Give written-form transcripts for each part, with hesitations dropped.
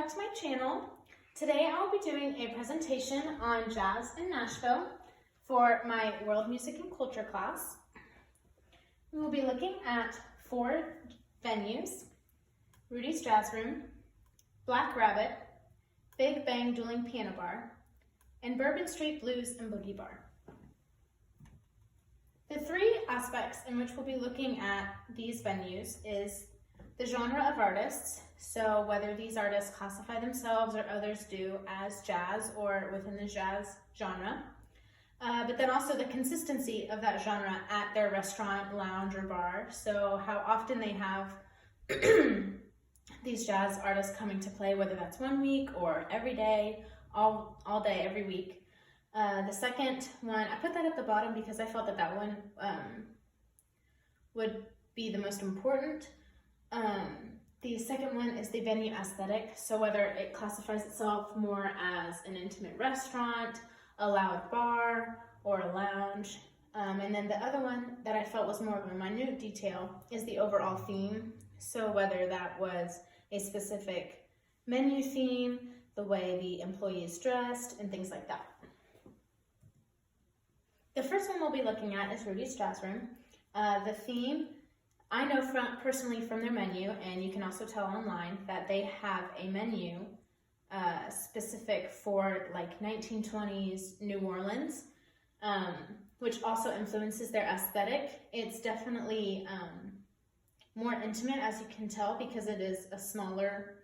back to my channel. Today I'll be doing a presentation on jazz in Nashville for my World Music and Culture class. We will be looking at 4 venues: Rudy's Jazz Room, Black Rabbit, Big Bang Dueling Piano Bar, and Bourbon Street Blues and Boogie Bar. The 3 aspects in which we'll be looking at these venues is the genre of artists, so whether these artists classify themselves or others do as jazz or within the jazz genre, but then also the consistency of that genre at their restaurant, lounge, or bar, so how often they have these jazz artists coming to play, whether that's one week or every day, all day, every week. The second one, I put that at the bottom because I felt that that one would be the most important. The second one is the venue aesthetic, so whether it classifies itself more as an intimate restaurant, a loud bar, or a lounge. And then the other one that I felt was more of a minute detail is the overall theme, so whether that was a specific menu theme, the way the employee is dressed, and things like that. The first one we'll be looking at is Rudy's Jazz Room. The theme, I know personally from their menu, and you can also tell online, that they have a menu specific for like 1920s New Orleans, which also influences their aesthetic. It's definitely more intimate, as you can tell, because it is a smaller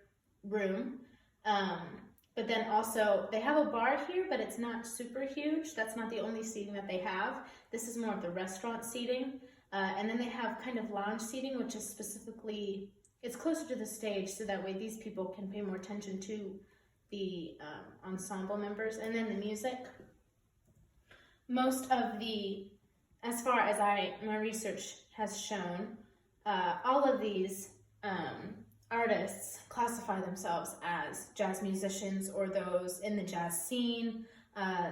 room. But then also, they have a bar here, but it's not super huge. That's not the only seating that they have. This is more of the restaurant seating. And then they have kind of lounge seating, which is specifically, it's closer to the stage, so that way these people can pay more attention to the ensemble members. And then the music. Most of the, as far as my research has shown, all of these artists classify themselves as jazz musicians or those in the jazz scene.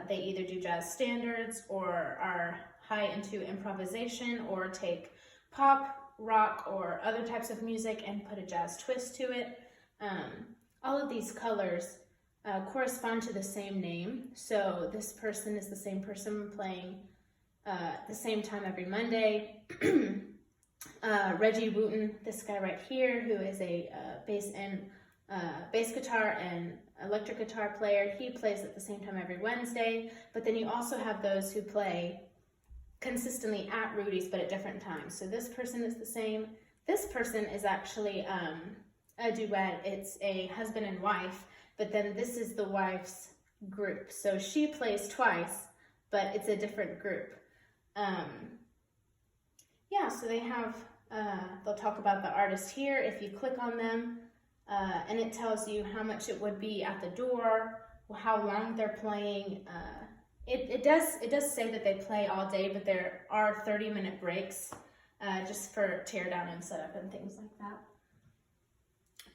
They either do jazz standards or are high into improvisation or take pop, rock, or other types of music and put a jazz twist to it. All of these colors correspond to the same name. So this person is the same person playing the same time every Monday. Reggie Wooten, this guy right here, who is a bass guitar and electric guitar player, he plays at the same time every Wednesday. But then you also have those who play consistently at Rudy's, but at different times. So this person is the same. This person is actually a duet. It's a husband and wife, but then this is the wife's group. So she plays twice, but it's a different group. Yeah, so they have, they'll talk about the artist here if you click on them, and it tells you how much it would be at the door, how long they're playing. It does say that they play all day, but there are 30-minute breaks just for tear down and setup and things like that.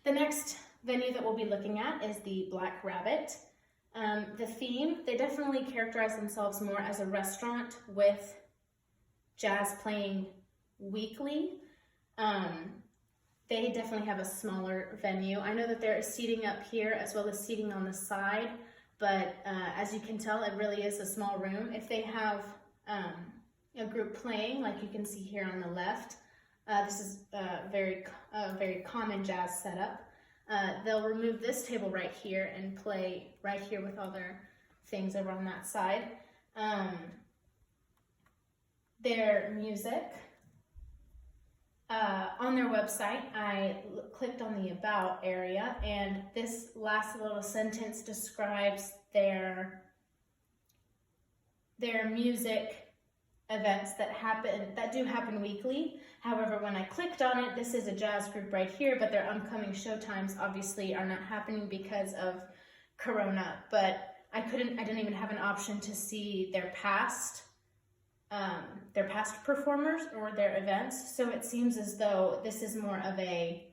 The next venue that we'll be looking at is the Black Rabbit. The theme, they definitely characterize themselves more as a restaurant with jazz playing weekly. They definitely have a smaller venue. I know that there is seating up here as well as seating on the side, but as you can tell, it really is a small room. If they have a group playing, like you can see here on the left, this is a very common jazz setup. They'll remove this table right here and play right here with all their things over on that side. Their music, on their website, I clicked on the About area, and this last little sentence describes their music events that do happen weekly. However, when I clicked on it, this is a jazz group right here, but their upcoming show times obviously are not happening because of Corona, but I didn't even have an option to see their past performers or their events, so it seems as though this is more of a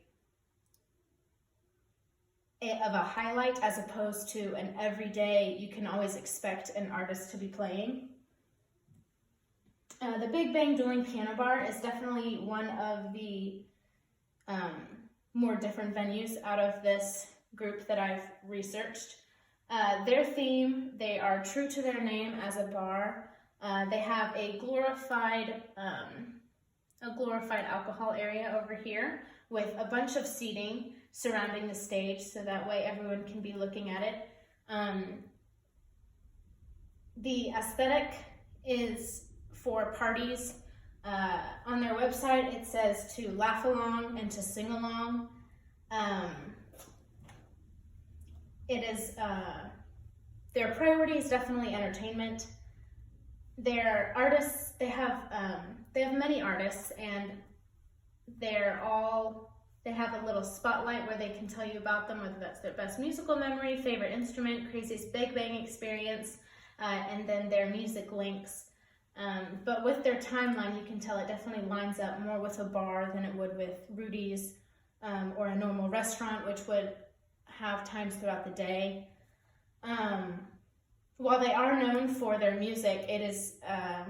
highlight as opposed to an everyday, you can always expect an artist to be playing. The Big Bang Dueling Piano Bar is definitely one of the more different venues out of this group that I've researched. Their theme, they are true to their name as a bar. They have a glorified alcohol area over here with a bunch of seating surrounding the stage, so that way everyone can be looking at it. The aesthetic is for parties. On their website, it says to laugh along and to sing along. It is, their priority is definitely entertainment. Their artists, they have many artists, and they have a little spotlight where they can tell you about them, whether that's their best musical memory, favorite instrument, craziest Big Bang experience, and then their music links. But with their timeline, you can tell it definitely lines up more with a bar than it would with Rudy's or a normal restaurant, which would have times throughout the day. While they are known for their music, it is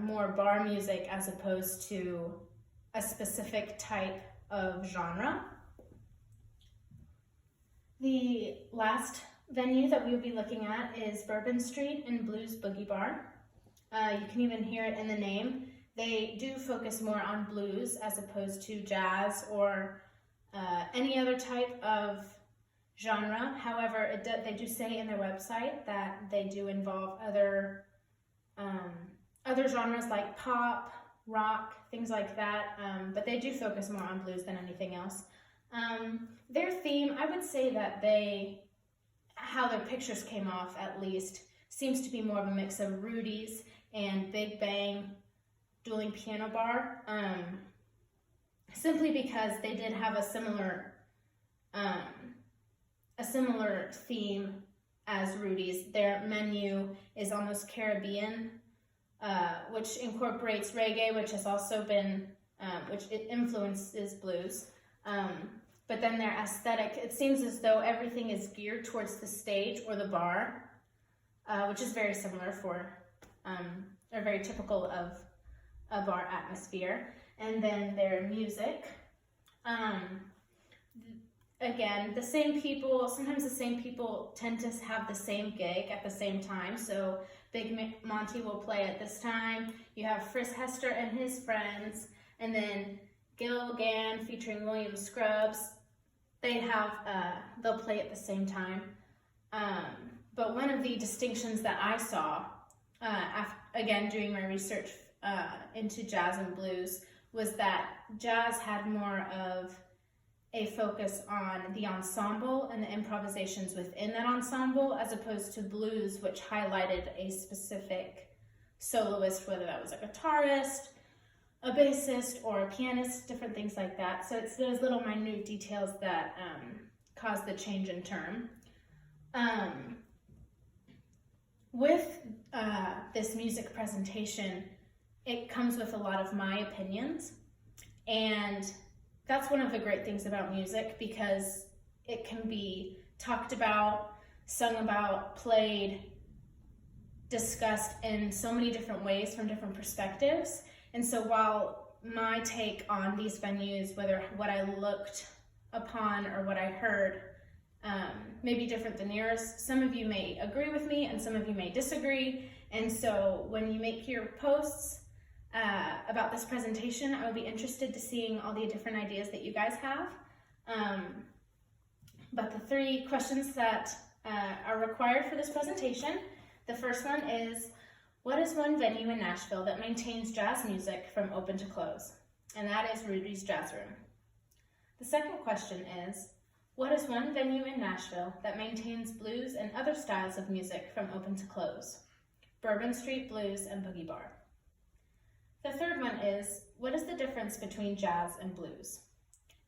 more bar music as opposed to a specific type of genre. The last venue that we will be looking at is Bourbon Street and Blues Boogie Bar. You can even hear it in the name. They do focus more on blues as opposed to jazz or any other type of genre. However, they do say in their website that they do involve other genres like pop, rock, things like that, but they do focus more on blues than anything else. Their theme, I would say that how their pictures came off at least, seems to be more of a mix of Rudy's and Big Bang dueling piano bar, simply because they did have a similar theme as Rudy's. Their menu is almost Caribbean, which incorporates reggae, which has also been, which it influences blues. But then their aesthetic, it seems as though everything is geared towards the stage or the bar, which is very similar or very typical of a bar atmosphere. And then their music, again, sometimes the same people tend to have the same gig at the same time. So Big Monty will play at this time. You have Frisk Hester and his friends, and then Gil Gann featuring William Scruggs. They'll play at the same time. But one of the distinctions that I saw, again, doing my research into jazz and blues, was that jazz had more of a focus on the ensemble and the improvisations within that ensemble, as opposed to blues, which highlighted a specific soloist, whether that was a guitarist, a bassist, or a pianist, different things like that. So it's those little minute details that cause the change in term. With this music presentation, it comes with a lot of my opinions, and that's one of the great things about music, because it can be talked about, sung about, played, discussed in so many different ways from different perspectives. And so while my take on these venues, whether what I looked upon or what I heard, may be different than yours, some of you may agree with me and some of you may disagree. And so when you make your posts about this presentation, I will be interested to seeing all the different ideas that you guys have. But the 3 questions that are required for this presentation, the first one is, what is one venue in Nashville that maintains jazz music from open to close? And that is Rudy's Jazz Room. The second question is, what is one venue in Nashville that maintains blues and other styles of music from open to close? Bourbon Street Blues and Boogie Bar. The third one is, what is the difference between jazz and blues?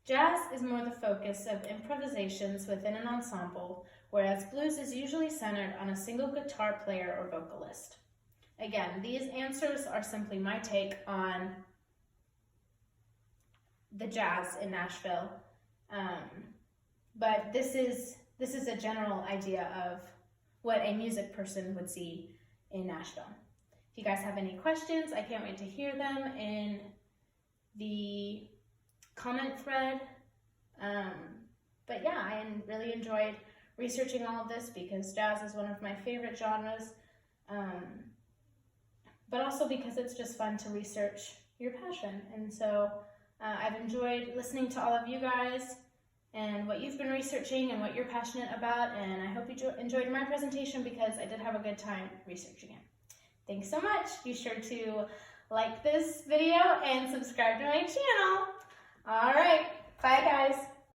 Jazz is more the focus of improvisations within an ensemble, whereas blues is usually centered on a single guitar player or vocalist. Again, these answers are simply my take on the jazz in Nashville, but this is a general idea of what a music person would see in Nashville. If you guys have any questions, I can't wait to hear them in the comment thread. But yeah, I really enjoyed researching all of this because jazz is one of my favorite genres, but also because it's just fun to research your passion. And so I've enjoyed listening to all of you guys and what you've been researching and what you're passionate about, and I hope you enjoyed my presentation because I did have a good time researching it. Thanks so much. Be sure to like this video and subscribe to my channel. All right, bye guys.